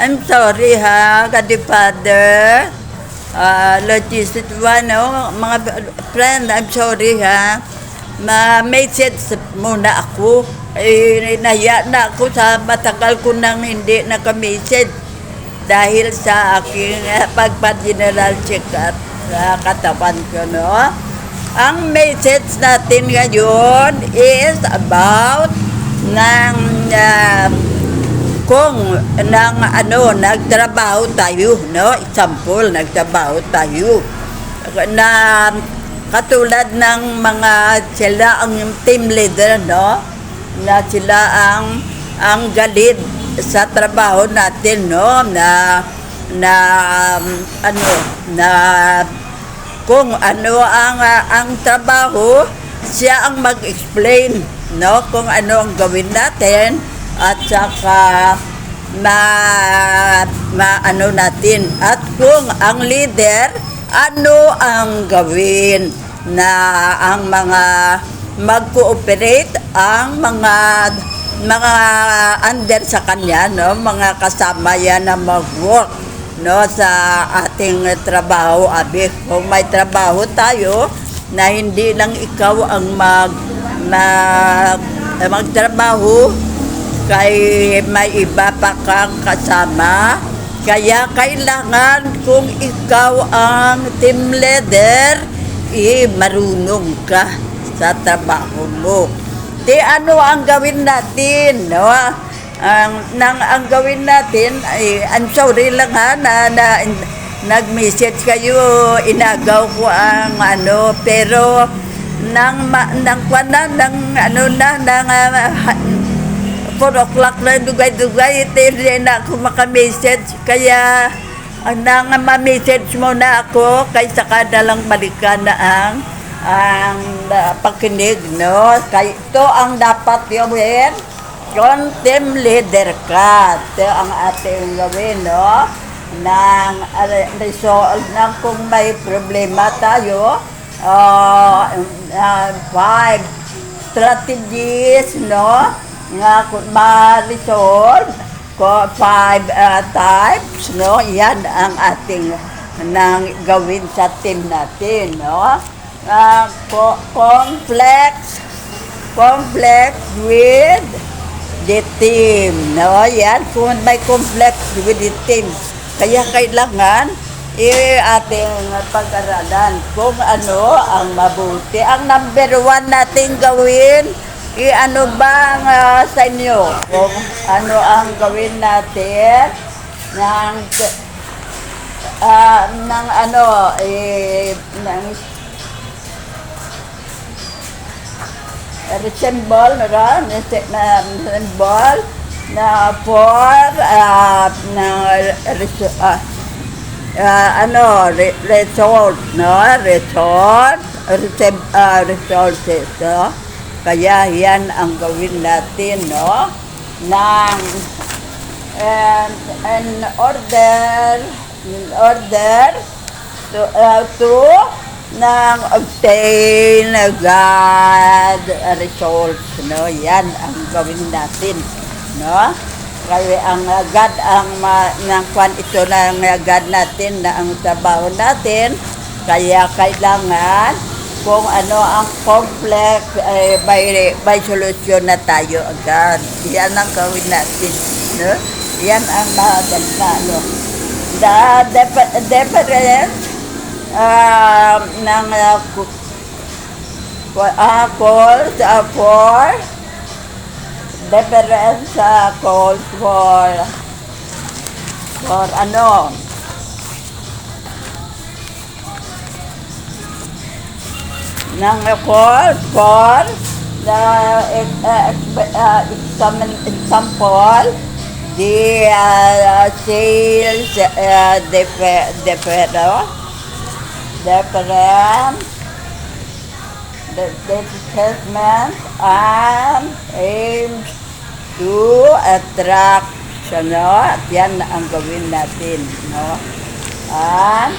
I'm sorry ha, Godfather. Logistic no? Mga friend, I'm sorry ha. Ma-message muna ako. Nahiya na ako sa matagal ko nang hindi naka-message dahil sa aking pagpa-general check-up sa katawan ko, no? Ang message natin ngayon is about ng kung nagtrabaho tayo, no? Example, nagtrabaho tayo na katulad ng mga sila ang team leader, no? Na sila ang galit sa trabaho natin, no? Na kung ano ang trabaho, siya ang mag-explain, no? Kung ano ang gawin natin at saka natin, at kung ang leader ano ang gawin na ang mga mag-cooperate ang mga under sa kanya, no? Mga kasama yan na mag-work, no? Sa ating trabaho. Abi, kung may trabaho tayo na hindi lang ikaw ang magtrabaho, kay may iba pa kang kasama, kaya kailangan kung ikaw ang team leader, marunong ka sa trabaho mo. Di ano ang gawin natin, no? Ang gawin natin, I'm sorry lang ha, na nag-message kayo, inagaw ko ang pero nang 4 o'clock na dugay-dugay, hindi na ako makamessage. Kaya, nang ma-message mo na ako, kaysa ka lang balikan na ang pakinig, no? Kaya ito ang dapat gawin. Kung team leader ka, ito ang ating gawin, no? Nang resolve ng kung may problema tayo, 5 strategies, no? Nga kung ma-resolve ko 5 types, no? Yan ang ating nang gawin sa team natin, no? Complex with the team, no? Yan, kung may complex with the team, kaya kailangan ating pag-aralan kung ano ang mabuti. Ang number 1 natin gawin, ano ba sa inyo? Kung ano ang gawin natin ng resemble na for result, no? Resources, no? Kaya yan ang gawin natin, no? In order to obtain God results, no? Yan ang gawin natin, no? Kaya ang God ito na ang God natin na ang trabaho natin. Kaya kailangan kung ano ang complex, by solution na tayo agad. Yan ang gawin natin, no? Yan ang maganda, no? The difference ng calls for ng call for the example, the sales assessment and aims to attract, no? At yan ang gawin natin, no? And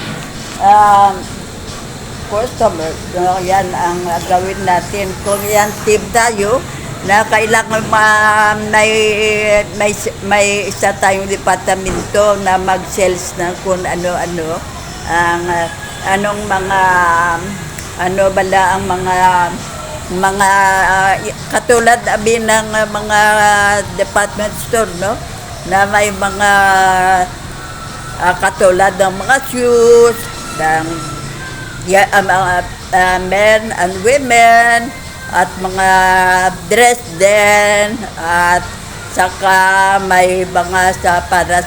customers, no? Yan ang gawin natin. Kung yan team tayo, na kailangan may isa tayong departamento na mag-sales ng kung ano-ano ang anong mga ano bala ang mga katulad abi ng mga department store, no, na may mga katulad ng mga shoes ng men and women at mga dress din, at saka may mga para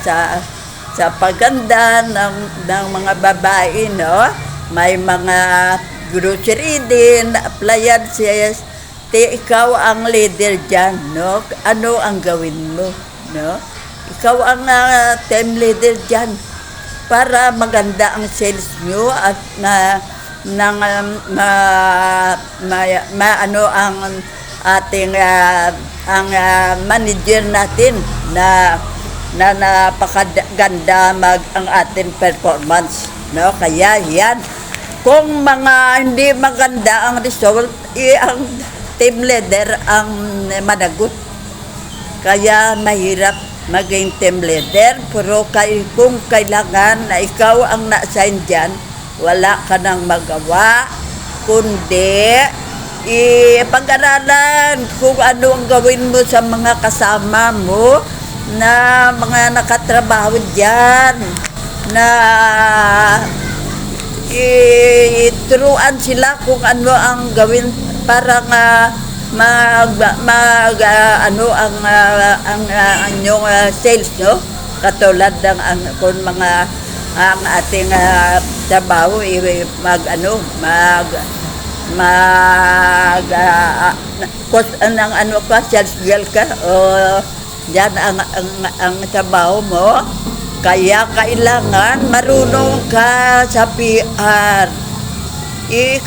sa paganda ng mga babae, no, may mga grocery din, appliances. Ikaw ang leader dyan, no, ano ang gawin mo, no, ikaw ang team leader dyan para maganda ang sales nyo at ano ang ating ang manager natin na napakaganda ang ating performance, no, kaya yan kung mga hindi maganda ang result, ang team leader ang managot. Kaya mahirap maging team leader, pero kung kailangan na ikaw ang na-assign dyan, wala ka nang magawa, kundi pag-aralan kung ano ang gawin mo sa mga kasama mo na mga nakatrabaho dyan, na ituruan sila kung ano ang gawin para ano ang inyong sales, no, katulad ng kung mga ang ating trabaho sales girl ka o yan ang trabaho mo. Kaya kailangan marunong ka sa PR.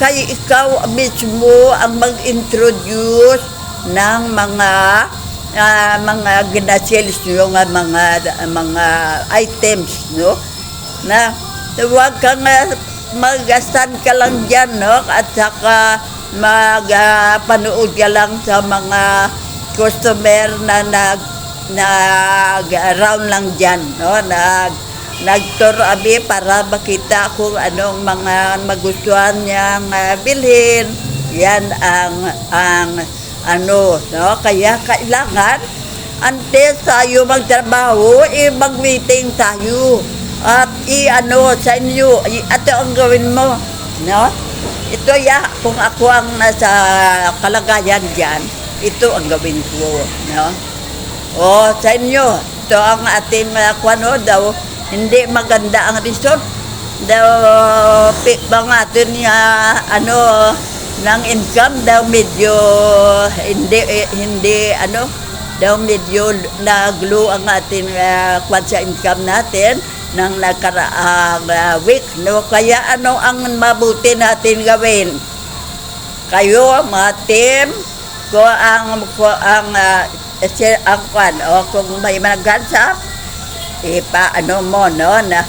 Kaya ikaw mismo ang mag-introduce ng mga ginasales nyo nga mga items, no, na huwag kang mag-stand ka lang dyan, no, at saka panood ka lang sa mga customer na nag-round lang dyan, no, nag-tour abi para makita kung anong mga magustuhan niyang bilhin. Yan ang ano, no, kaya kailangan antes tayo magtrabaho, mag-meeting tayo at sa inyo, ito ang gawin mo, no, ito kung ako ang nasa kalagayan dyan, ito ang gawin ko, no. O sa inyo, ito ang ating daw, hindi maganda ang result. Daw, bang atin ng income daw medyo hindi daw medyo naglo ang ating sa income natin ng nakaraang week, no. Kaya ano ang mabuti natin gawin? Kayo, mga team, ang kung may managansap, mo, no, na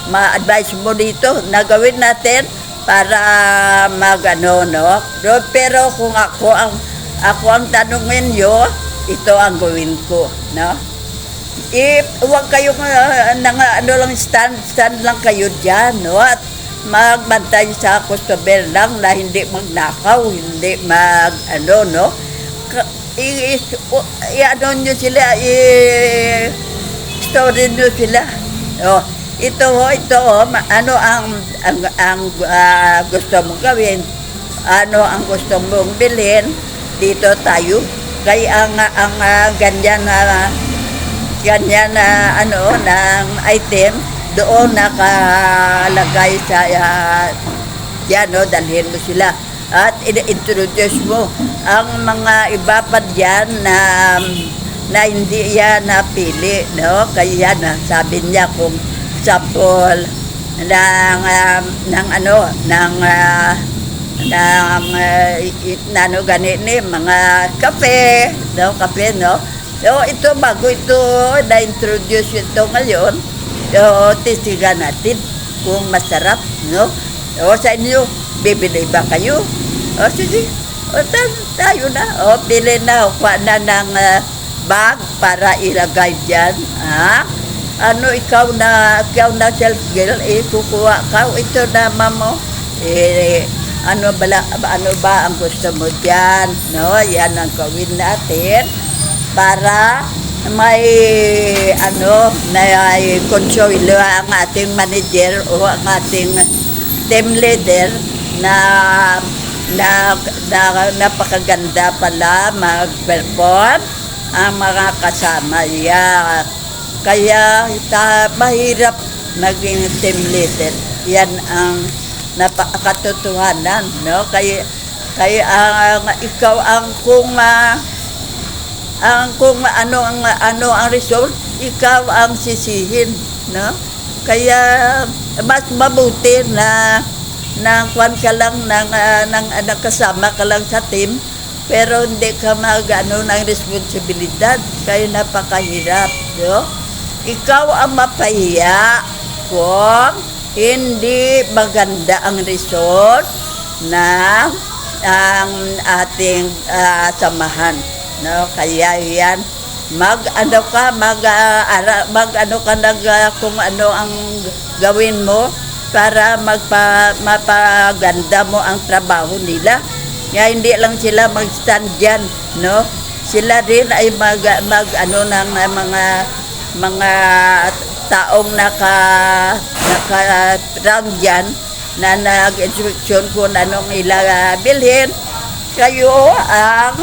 ma-advise mo dito na gawin natin para no. Pero kung ako ang tanungin nyo, ito ang gawin ko, no. Huwag kayong lang stand lang kayo dyan, no, at magbantay sa customer lang na hindi magnakaw, hindi no. Nyo sila, story nyo sila. Ito ang gusto mong gawin, ang gusto mong bilhin, dito tayo. Kaya ang ganyan ng item, doon nakalagay sa yan, no, dalhin mo sila at i-introduce mo ang mga iba pa dyan na hindi yan napili, no. Kaya sabi niya kung sample ng ganini mga kape, no. So ito bago ito na-introduce ito ngayon, testigan natin kung masarap, no. O sa inyo, bibili ba kayo? O sige, o tayo na. O bili na, kuha na ng bag para ilagay dyan. Ha? Ano ikaw na self-girl, kukuha ka. Ito na mamo. Ano ba ang gusto mo dyan? No? Yan ang gawin natin para may konsuelo ang ating manager o ang ating team leader na napakaganda pala mag-perform ang mga kasama niya. Kaya mahirap maging team leader. Yan ang napakatotohanan, no? Kaya ikaw ang kung ano ang result, ikaw ang sisihin, no? Kaya mas mabuti na kwan ka lang ng kasama ka lang sa team, pero hindi ka ng responsibilidad. Kaya napakahirap, no? Ikaw ang mapahiya kung hindi maganda ang result ng ang ating samahan, no? Kaya yan, kung ano ang gawin mo para mapaganda mo ang trabaho nila. Kaya hindi lang sila mag-stand dyan, no? Sila rin ay ng mga taong naka-round dyan na nag-instruction kung anong bilhin. Kayo ang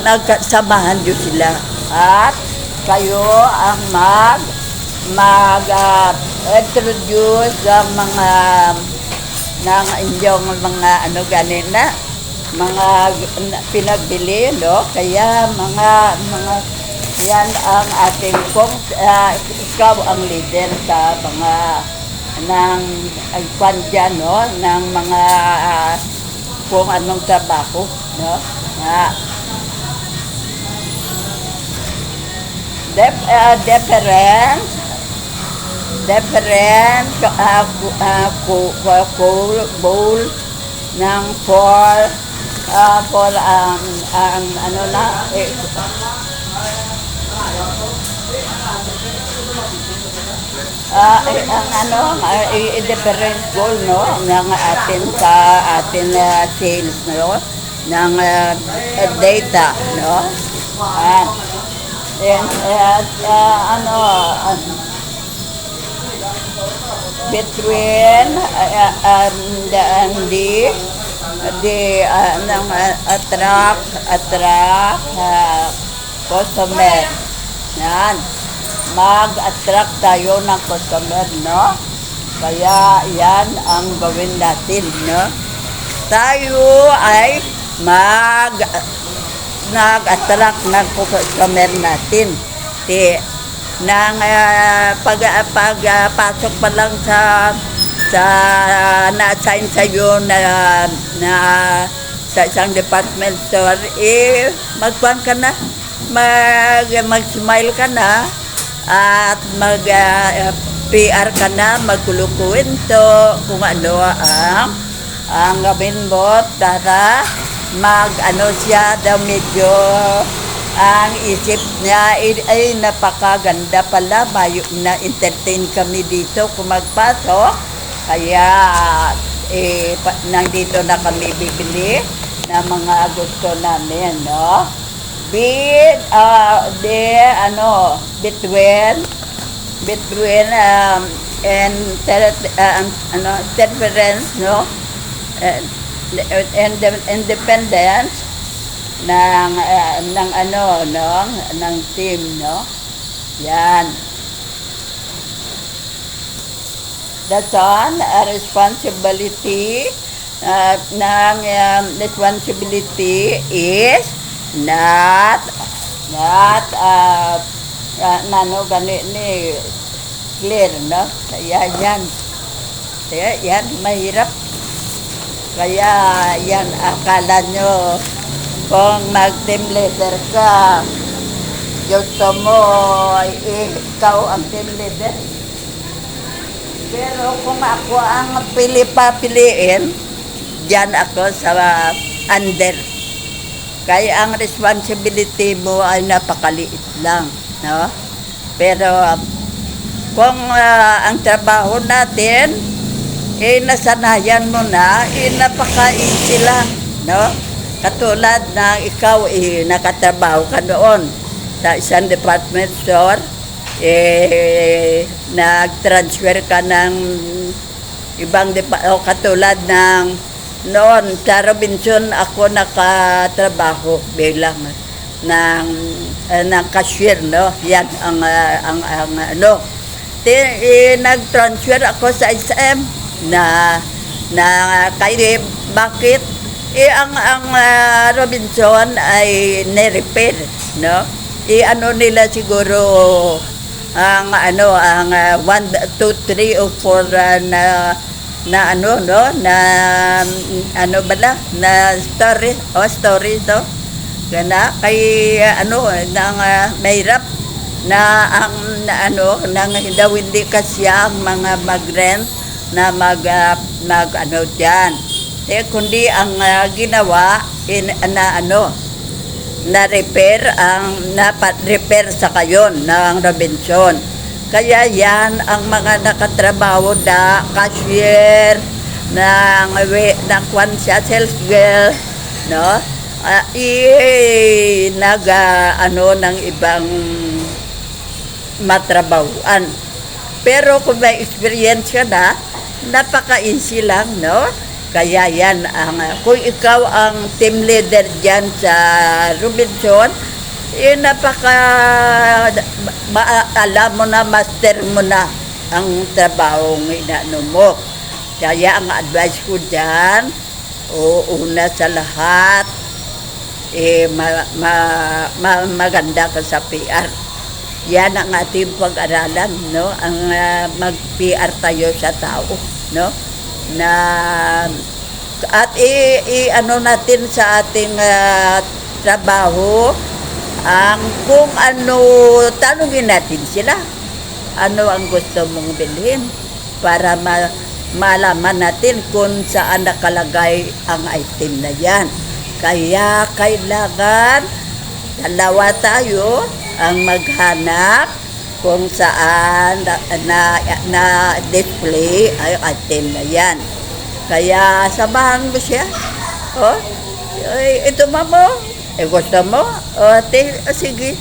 magsamahan nyo sila at kayo ang mag-introduce ang mga ng inyong mga mga pinagbili, no? Kaya mga yan ang ating ikaw ang leader sa mga no? Ng mga kung anong trabaho, no? Different bowl ng for ang different goal, no, ng atin sales, no, ng data, no, between attract customer. Yan, mag-attract tayo ng customer, no? Kaya yan ang gawin natin, no? Tayo ay nag-attract ng customer natin. Pagpasok pa lang sa na-assign sa'yo na sa isang department store, magkuhan ka na, mag-smile ka na, at PR ka na, magkulukuwento kung ano ang gawin mo para siya daw medyo ang isip niya ay napakaganda pala, na-entertain kami dito kung magpasok. Kaya nandito na kami bibili ng mga gusto namin, no? Between interference, no? Independence ng team, no? Yan. That's on responsibility. Responsibility is not clear, no? Kaya yan mahirap. Kaya yan, akala nyo kung mag-team leader ka, gusto mo ikaw ang team leader. Pero kung ako ang papiliin, diyan ako sa under. Kaya ang responsibility mo ay napakaliit lang, no? Pero kung ang trabaho natin, nasanayan mo na, napaka-easy lang, no? Katulad na ikaw, nakatrabaho ka noon sa isang department store, nag-transfer ka ng ibang katulad ng noon sa Robinson ako nakatrabaho bilang ng cashier, no? Yan ang ano. Nag-transfer ako sa SM na kay bakit ang Robinson ay ni-repair, no? Ano nila siguro ang 1, 2, 3 o 4 na ano, no, na ano bala na story to gana kay ano nang mahirap na ang nang daw hindi kasi ang mga mag-rent na mag ano diyan, kundi ang ginawa na repair repair sa kayon ng Robinson. Kaya yan ang mga nakatrabaho na cashier, ng kwan siya, sales girl, no? Ng ibang matrabahuan. Pero kung may experience ka na, napaka-easy lang, no? Kaya yan, kung ikaw ang team leader dyan sa Robinson, alam mo na, master mo na ang trabaho ng inaano mo. Kaya ang advice ko dyan, una sa lahat, maganda ka sa PR. Yan ang ating pag-aralan, no? Ang mag-PR tayo sa tao, no? At ano natin sa ating trabaho, kung ano, tanungin natin sila. Ano ang gusto mong bilhin para malaman natin kung saan nakalagay ang item na yan. Kaya kailangan dalawa tayo ang maghanap kung saan na display ay item na yan. Kaya samahan mo siya. Oh, ito mo. Gusto mo? Sige.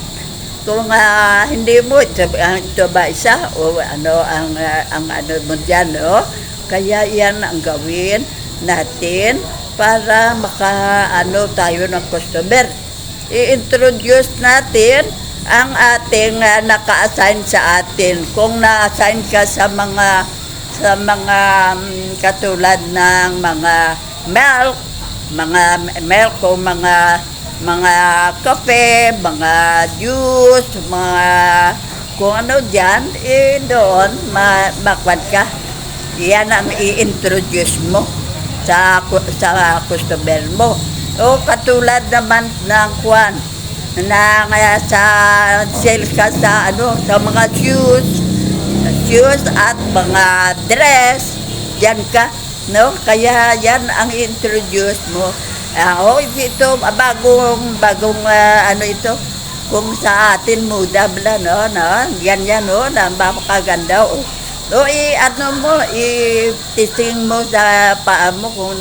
Kung hindi mo, ito ba isa? O ano ang ano mo dyan, no? Kaya yan ang gawin natin para makaano tayo ng customer. I-introduce natin ang ating naka-assign sa atin. Kung na-assign ka sa mga katulad ng mga milk o mga kape, mga juice, mga kung ano dyan, doon makwad ka. Yan ang i-introduce mo sa customer mo. O katulad naman ng kwan na sa sales ka sa mga shoes at mga dress, dyan ka, no? Kaya yan ang i-introduce mo. Ito bagong ito kung sa atin muda bla, no, ganyan, no, na makaganda, i-testing mo sa paa mo kung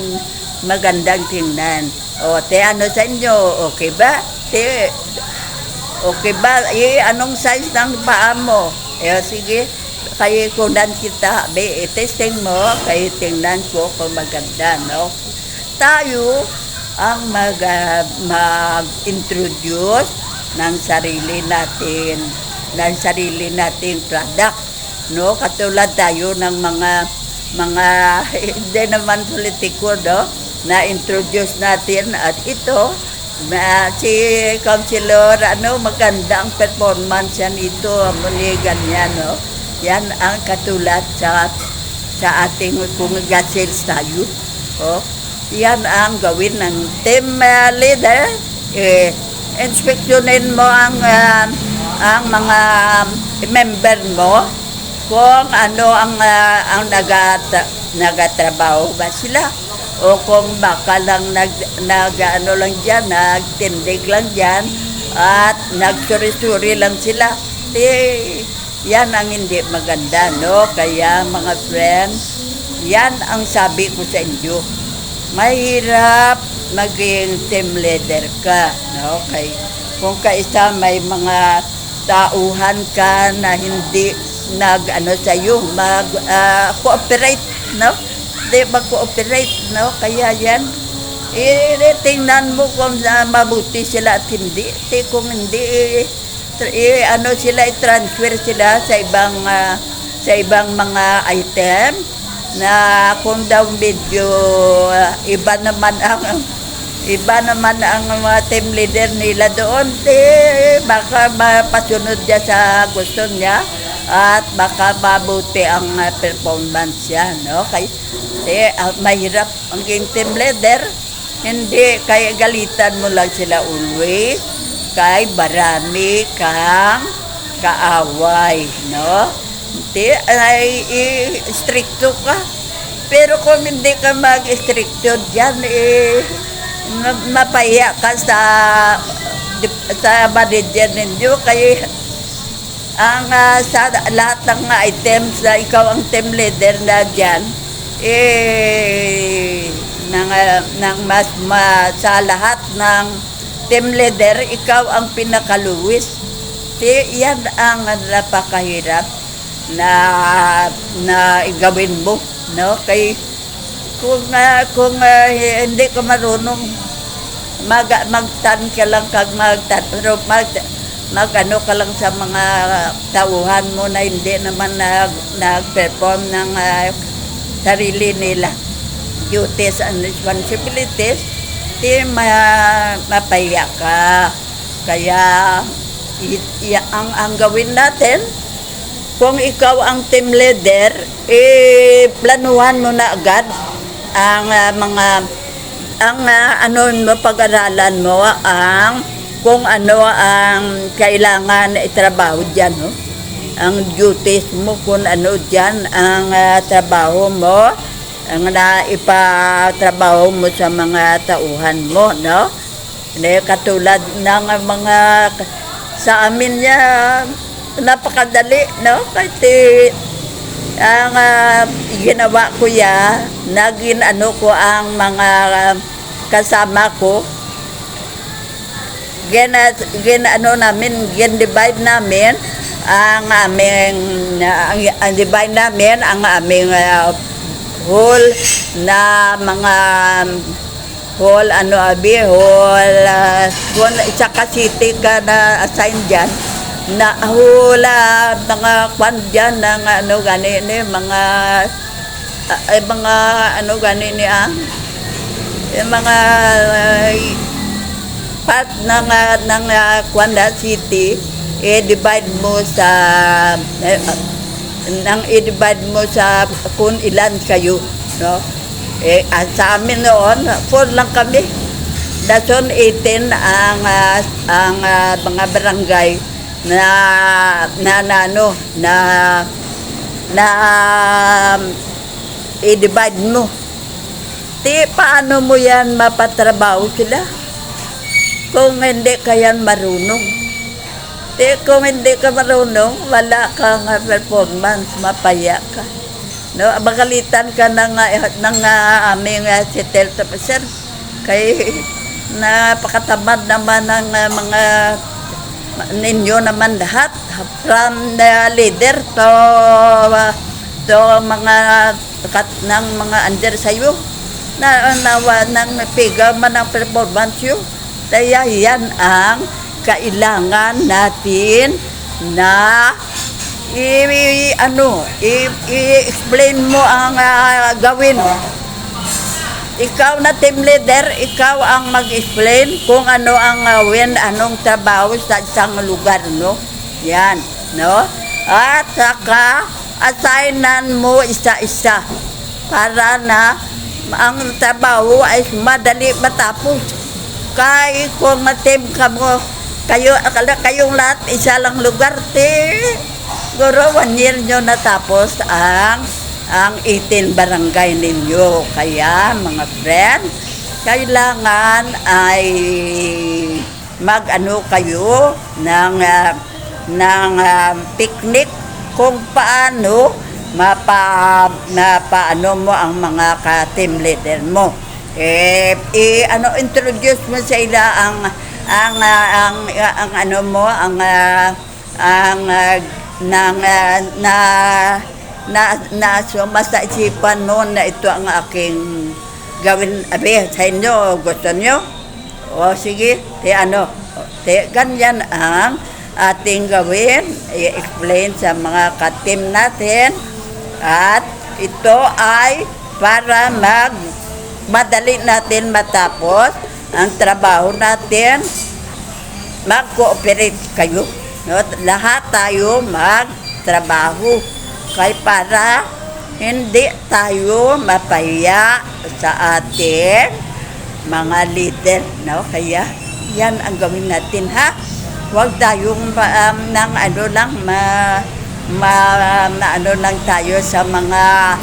magandang tingnan. Ano sa inyo, okay ba? Okay ba? Anong size ng paa mo? Sige, kayo kunan kita, testing mo, kayo tingnan ko kung maganda, no? Tayo ang mag-introduce ng sarili nating product, no? Katulad tayo ng mga hindi naman politiko, no? Na-introduce natin at ito si Councilor, maganda ang performance yan ito, muli ganyan, no? Yan ang katulad sa ating kung sales tayo, yan ang gawin ng team leader. Inspeksyonin mo ang mga member mo kung ano ang nagatrabaho ba sila o kung baka lang ano lang dyan, nagtindig lang dyan at nagsuri-suri lang sila. Yan ang hindi maganda, no? Kaya mga friends, yan ang sabi ko sa inyo. Mahirap maging team leader ka, no? Kung kaisa may mga tauhan ka na hindi nag-ano sa'yo, mag-cooperate, no? Hindi mag-cooperate, no? Kaya yan, tingnan mo kung mabuti sila at hindi. Kung hindi, sila, i-transfer sila sa ibang mga item na kung daw medyo iba naman ang mga team leader nila doon, baka mapasunod niya sa gusto niya at baka mabuti ang performance niya, no? Mahirap ang team leader, hindi kaya galitan mo lang sila always, kay marami kang kaaway, no? Stricto ka. Pero kung hindi ka mag-stricto dyan, mapaya ka sa manager ninyo. Kaya sa lahat ng items na ikaw ang team leader na dyan, sa lahat ng team leader, ikaw ang pinakaluwis. Yan ang napakahirap na igawin mo, no? Kung hindi ka marunong magtan ka lang pero magano ka lang sa mga tauhan mo na hindi naman nag-perform ng sarili nila duties and responsibilities, mapaya ka. Kaya ang gawin natin, kung ikaw ang team leader, planuhan mo na agad ang pag-aralan mo kung ano ang kailangan itrabaho diyan, no? Ang duties mo, kung ano diyan ang trabaho mo, ang naipatrabaho mo sa mga tauhan mo, no? Katulad ng mga sa amin niya, napakadali, no? Kasi ang ginawa ko ko ang mga kasama ko, divide namin ang aming whole na mga whole Saka City ka na assign dyan na hula mga kwan dyan ng mga part ng Kwanda City, i-divide mo sa kung ilan kayo, no? Sa amin noon 4 lang kami. Dason 18 ang mga barangay na i-divide mo. Paano mo yan mapatrabaho sila kung hindi ka yan marunong? Kung hindi ka marunong, wala kang performance, mapaya ka, no? Magalitan ka ng aming settlement officer, kay napakatamad naman ng mga ninyo naman lahat, from the leader to mga ng mga under sa'yo, nang piga man ang performance yun. Kaya yan ang kailangan natin na i-explain mo ang gawin. Ikaw na team leader, ikaw ang mag-explain kung ano ang gawin, anong trabaho sa isang lugar, no? Yan, no? At saka assignan mo isa-isa para na ang trabaho ay madali matapos. Kaya kung team ka mo, kayong lahat isa lang lugar, Siguro 1 year nyo natapos ang 18 barangay ninyo. Kaya mga friend, kailangan ay mag-ano kayo ng picnic kung paano mapaano mo ang mga ka-team leader mo. Introduce mo sa ila ang ano mo, sa isipan mo na ito ang aking gawin. Sa inyo, gusto nyo? O sige, ganyan ang ating gawin, i-explain sa mga ka-team natin, at ito ay para madali natin matapos ang trabaho natin, mag-cooperate kayo, no? Lahat tayo magtrabaho kaya para hindi tayo mapahiya sa ating mga leader, no? Kaya yan ang gawin natin, ha? Huwag tayong ano lang tayo sa mga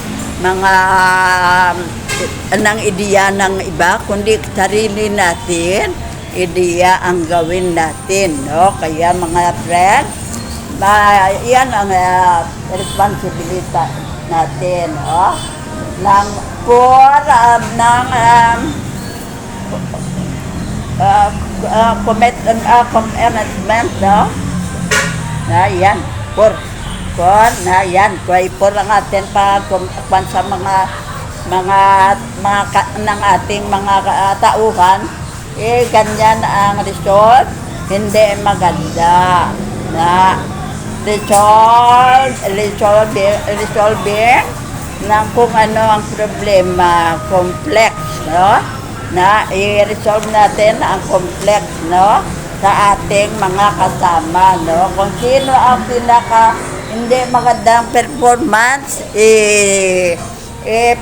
ng ideya ng iba, kundi sarili natin ideya ang gawin natin, no? Kaya mga friend, yan ang responsibility natin, no? Commitment, no? Na yan, for ang atin sa ng ating mga tauhan, ganyan ang result, hindi maganda na resolving ng kung ano ang problema, complex, no? Na i-resolve natin ang complex, no? Sa ating mga kasama, no? Kung sino ang hindi magandang performance,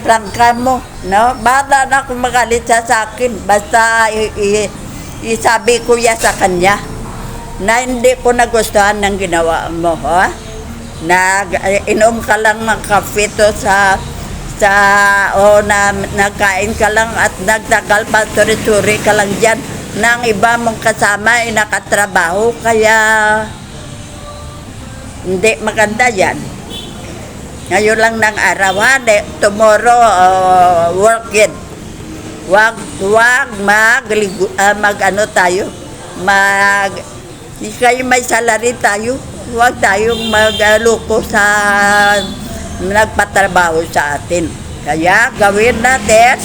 prangka mo, no? Bala na kung magalit siya sa akin, basta isabi ko ya sa kanya na hindi ko nagustuhan ng ginawa mo, ha? Inom ka lang ng kape to nagkain ka lang at nagtagal pa, suri-suri ka lang dyan ng iba mong kasama ay nakatrabaho, kaya hindi maganda yan. Ngayon lang ng araw, ha? Tomorrow, work it. Wag tayo. Hindi kayo may salary tayo. Huwag tayong magloko sa nagpatrabaho sa atin. Kaya gawin natin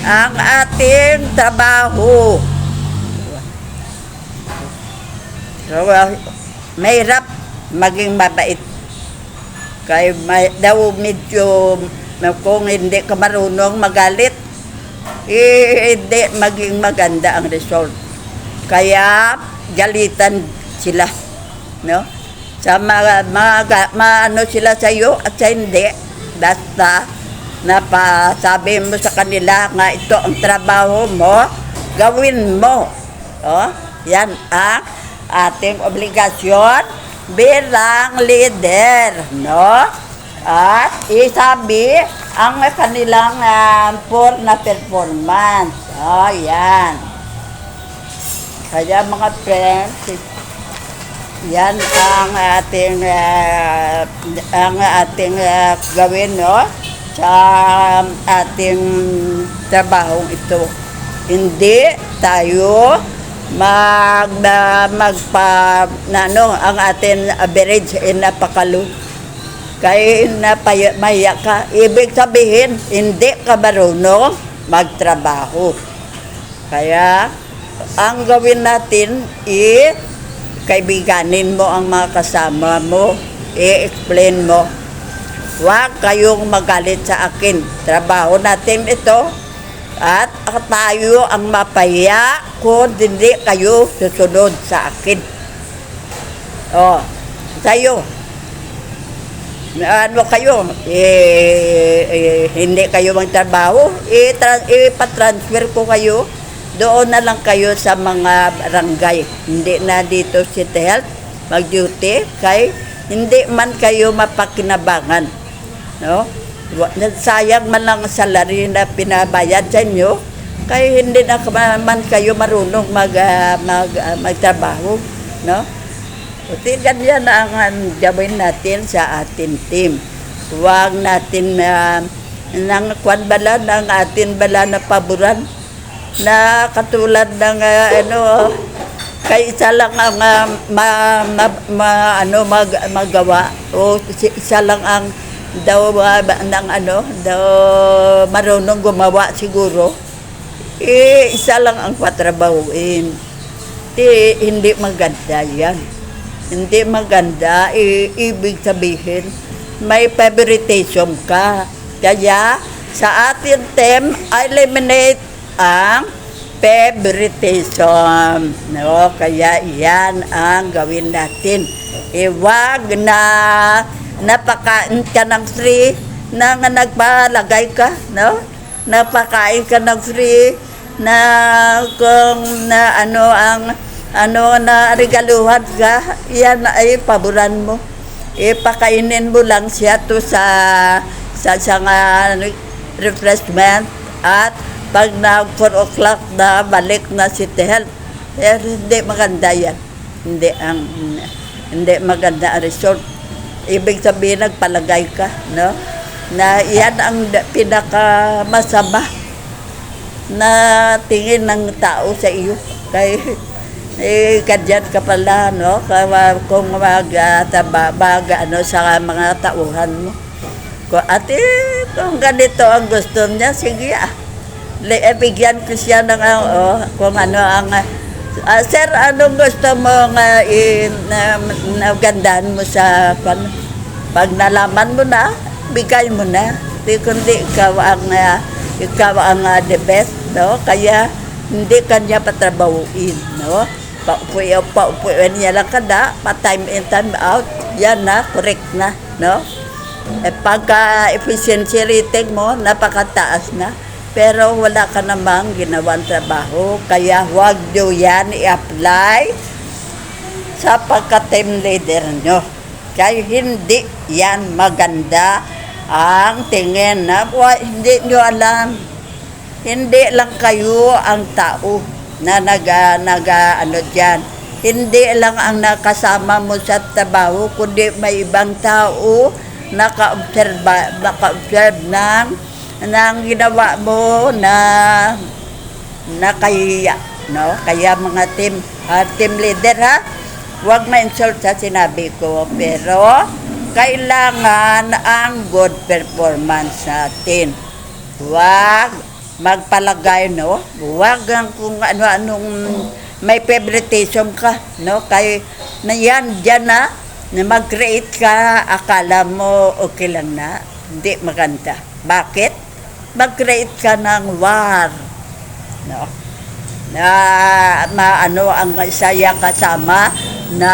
ang ating trabaho. So, mahirap maging mabait. Kaya daw medyo kung hindi ka marunong magalit, hindi maging maganda ang result. Kaya galitan sila, no? Sa ano sila sa iyo at sa hindi, basta napasabi mo sa kanila nga ito ang trabaho mo, gawin mo. Oh, yan ang ating obligasyon bilang leader, no? At isabi ang kanilang poor na performance. Oh, yan. Kaya mga friends, yan ang ating gawin, no? Sa ating trabahong ito. Hindi tayo ang ating average ay napakalo. Kaya mahiya ka. Ibig sabihin, hindi ka marunong magtrabaho. Kaya, ang gawin natin kaibiganin mo ang mga kasama mo, i-explain mo. Huwag kayong magalit sa akin. Trabaho natin ito. At tayo ang mapaya kung hindi kayo susunod sa akin. O, tayo. Ano kayo? Hindi kayo magtrabaho. Ipatransfer ko kayo. Doon na lang kayo sa mga barangay. Hindi na dito City Health mag-duty. Kay hindi man kayo mapakinabangan, no? Sayang man lang salary na pinabayad sa inyo, kaya hindi na man kayo marunong magtrabaho, no? Buti ganyan ang gawin natin sa ating team. Huwag natin nang kwan bala ng atin bala na paboran na katulad ng kay isa lang ang magawa o isa lang ang daw marunong gumawa siguro, isa lang ang patrabahuin. Hindi maganda yan. Hindi maganda, ibig sabihin may favoritism ka. Kaya sa ating team, eliminate ang favoritism. No? Kaya yan ang gawin natin. Iwag na napakain ka ng free na nagpalagay ka. No? Napakain ka ng free na kung na na regaluhan ka, yan ay paboran mo. Ipakainin mo lang siya to sa refreshment, at pag na 4 o'clock na balik na City Health, hindi maganda yan. Hindi maganda ang result. Ibig sabihin nagpalagay ka, no? Na yan ang pinakamasama na tingin ng tao sa iyo. Kaya kadyan ka pala, no? Kung sa mga tauhan mo. Kung ganito ang gusto niya, sige bigyan ko siya ng kung ano ang sir, anong gusto mo nagandahan mo sa pag nalaman mo na, bigay mo na. Kundi ikaw ang the best, no? Kaya hindi kanya patrabahuin, no? Paupuin niya lang kada, pa-time in, time out, yan na, correct na, no? Pagka-efficiency rating mo, napakataas na, pero wala ka namang ginawang trabaho, kaya huwag nyo yan i-apply sa pagka-team leader nyo. Kaya hindi yan maganda ang tingin na, hindi nyo alam, hindi lang kayo ang tao na dyan. Hindi lang ang nakasama mo sa trabaho, kundi may ibang tao naka-observe ng ginawa mo na kaya, no? Kaya mga team leader, huwag ma-insult sa sinabi ko, pero kailangan ang good performance natin. Huwag magpalagay, no? Huwag ang kung ano-anong may favoritism ka, no? Kaya na yan, dyan na mag-create ka, akala mo okay lang na, hindi maganda. Bakit? Mag-create ka ng war, no? Ang saya kasama na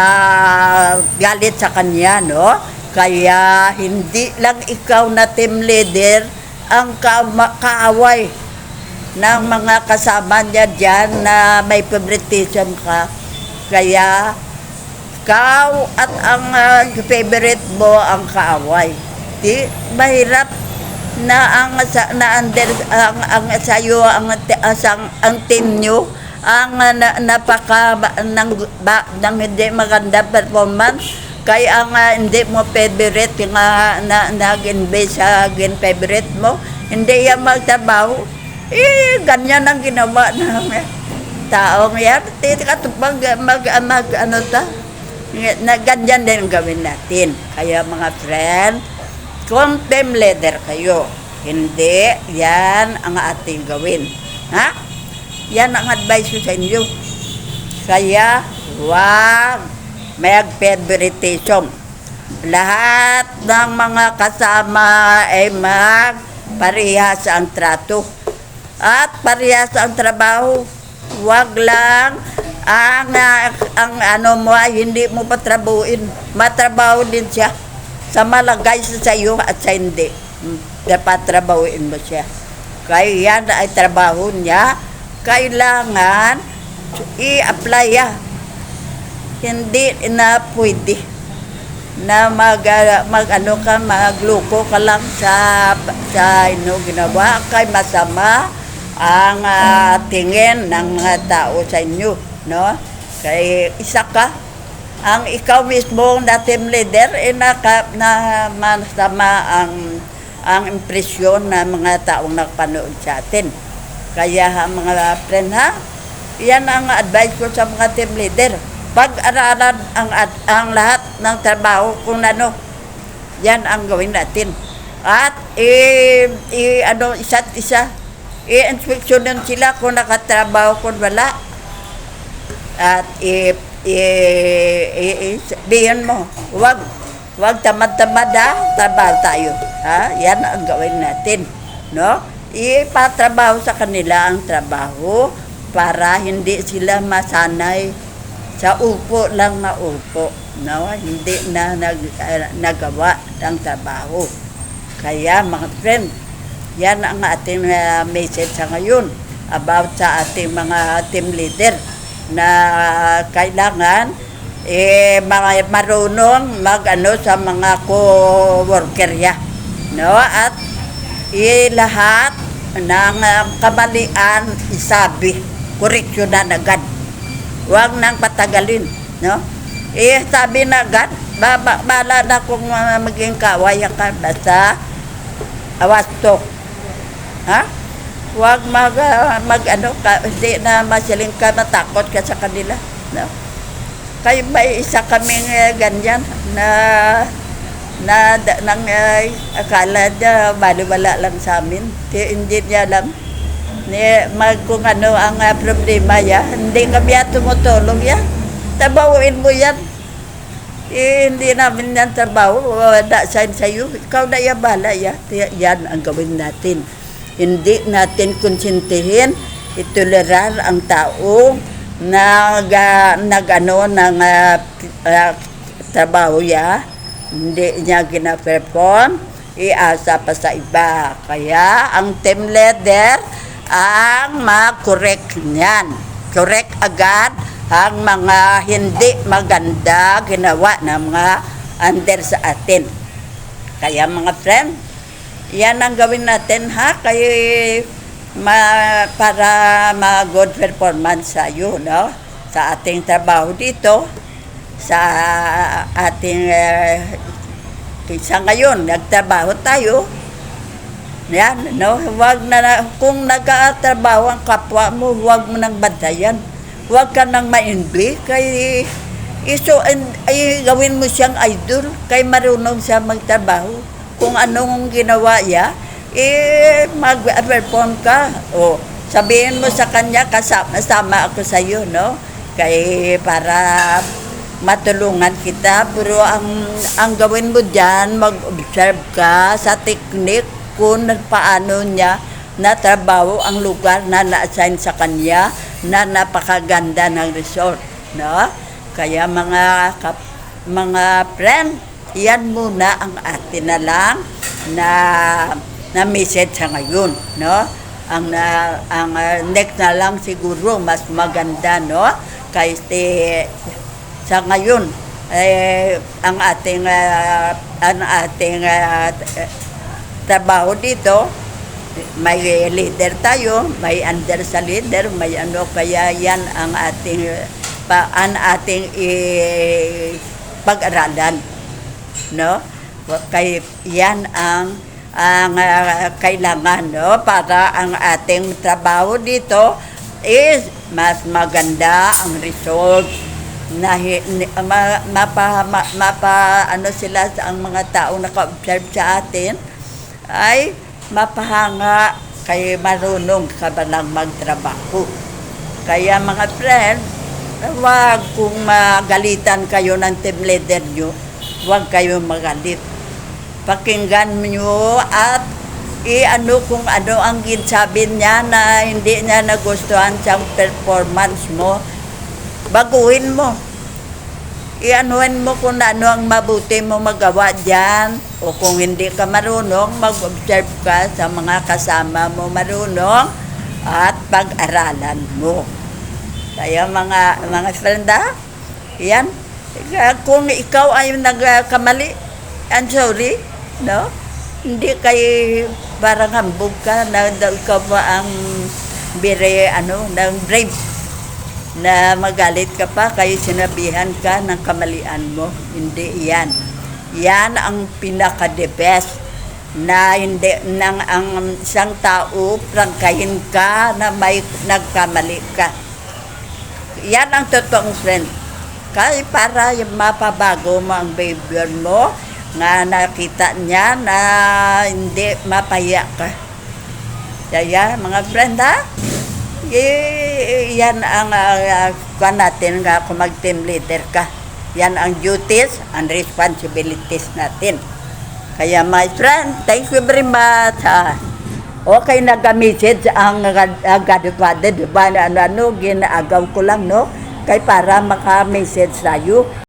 galit sa kanya, no? Kaya hindi lang ikaw na team leader ang kaaway ng mga kasama niya dyan na may favoritism ka. Kaya ikaw at ang favorite mo ang kaaway. Mahirap na ang sayo ang team nyo ang ng hindi maganda performance, kaya hindi mo favorite nga nag-invest sa favorite mo, hindi yan magtrabaho. Ganyan ang ginawa ng taong yan. Ganyan din ang gawin natin. Kaya mga friend, kung team leader kayo, hindi yan ang ating gawin. Yan ang advice ko sa inyo. Kaya huwag mag-favoritism. Lahat ng mga kasama ay parehas ang trato at parehas ang trabaho. Huwag lang ang mo ay hindi mo patrabuhin. Matrabaho din siya sa malagay sa iyo at sa hindi. Patrabahuin mo siya. Kaya yan ay trabaho niya. Kailangan i-apply. Hindi na pwede na mag ka, magluko ka lang sa ginawa kay masama ang tingin ng mga tao sa inyo, no? Kay isa ka, ang ikaw mismo na team leader, na masama ang impresyon ng mga taong nakapanood sa atin. Kaya mga friend ha, yan ang advice ko sa mga team leader. Pag-aralan ang lahat ng trabaho kung ano, yan ang gawin natin. At isa't isa, i-inspeksyonan sila kung nakatrabaho, kung wala. At sabihin mo, wag tamad-tamad ha, trabaho tayo. Ha? Yan ang gawin natin. No? Ipatrabaho sa kanila ang trabaho para hindi sila masanay sa upo lang na upo, no? Hindi na nagawa ng trabaho. Kaya mga friend, yan ang ating message sa ngayon about sa ating mga team leader na kailangan mga marunong sa mga co-worker ya, no? At lahat ng kamalian isabi, koreksyonan agad. Huwag nang patagalin, no? Sabi na agad, bala na kung maging kawayan ka, basta awasto. Ha? Huwag hindi na masiling ka, matakot ka sa kanila, no? Kaya may isa kaming ganyan nang akala niya baliwala lang sa amin. Hindi niya alam kung ano ang problema ya. Hindi kami tumutulong ya. Tabawin mo yan. Hindi namin yan trabaho. Wala sa'yo. Ikaw na yabala ya. Yan ang gawin natin. Hindi natin konsintihin, itolerar ang tao ng trabaho ya. Hindi niya gina-perform, iasa pa sa iba. Kaya ang team leader ang ma-correct niyan. Correct agad ang mga hindi maganda ginawa ng mga under sa atin. Kaya mga friend, yan ang gawin natin ha, para ma-good performance sa iyo, no? Sa ating trabaho dito, sa ating isa ngayon, nagtrabaho tayo. Yan, no? Kung nagtatrabaho ang kapwa mo, huwag mo nang bantayan. Huwag ka nang ma-envy. Gawin mo siyang idol. Kay marunong siya magtrabaho. Kung anong ginawa niya, mag-perform ka. O, sabihin mo sa kanya, kasama ako sa iyo, no? Para matulungan kita. Pero ang gawin mo dyan, mag-observe ka sa technique kung paano niya natrabaho ang lugar na na-assign sa kanya na napakaganda ng resort, no? Kaya mga friend, yan muna ang atin na lang na message sa ngayon, no? Ang next na lang siguro mas maganda, no? Kasi sa ngayon ang ating trabaho dito, may leader tayo, may under sa leader, may kaya yan ang ating pag-aralan, no? Kaya yan ang kailangan, no? Para ang ating trabaho dito is mas maganda ang result na sila sa ang mga tao naka-observe sa atin ay mapahanga, kay marunong ka ba lang magtrabaho. Kaya mga friend, huwag kung magalitan kayo ng team leader nyo, huwag kayo magalit. Pakinggan nyo at kung ano ang ginsabi niya na hindi niya nagustuhan sa performance mo, baguhin mo. Ianuhin mo kung ano ang mabuti mo magawa dyan. O kung hindi ka marunong, mag-observe ka sa mga kasama mo marunong at pag-aralan mo. Kaya mga friend, yan, Kung ikaw ay nagkamali, I'm sorry, no? Hindi kay parang hambog ka na ikaw ba ang ng brave na magalit ka pa kaya sinabihan ka ng kamalian mo. Hindi yan. Yan ang pinaka-the best na hindi nang ang isang tao prangkahin ka na may nagkamali ka. Yan ang totoong friend. Kaya para mapabago mo ang behavior mo nga nakita niya na hindi mapahiya ka. Kaya mga friend ha, yan ang kuha natin nga kung mag-team leader ka. Yan ang duties and responsibilities natin. Kaya my friend, thank you very much. Okay, nag-message ang Godfather, diba? Ginagaw ko lang, no? Kaya para maka-message tayo.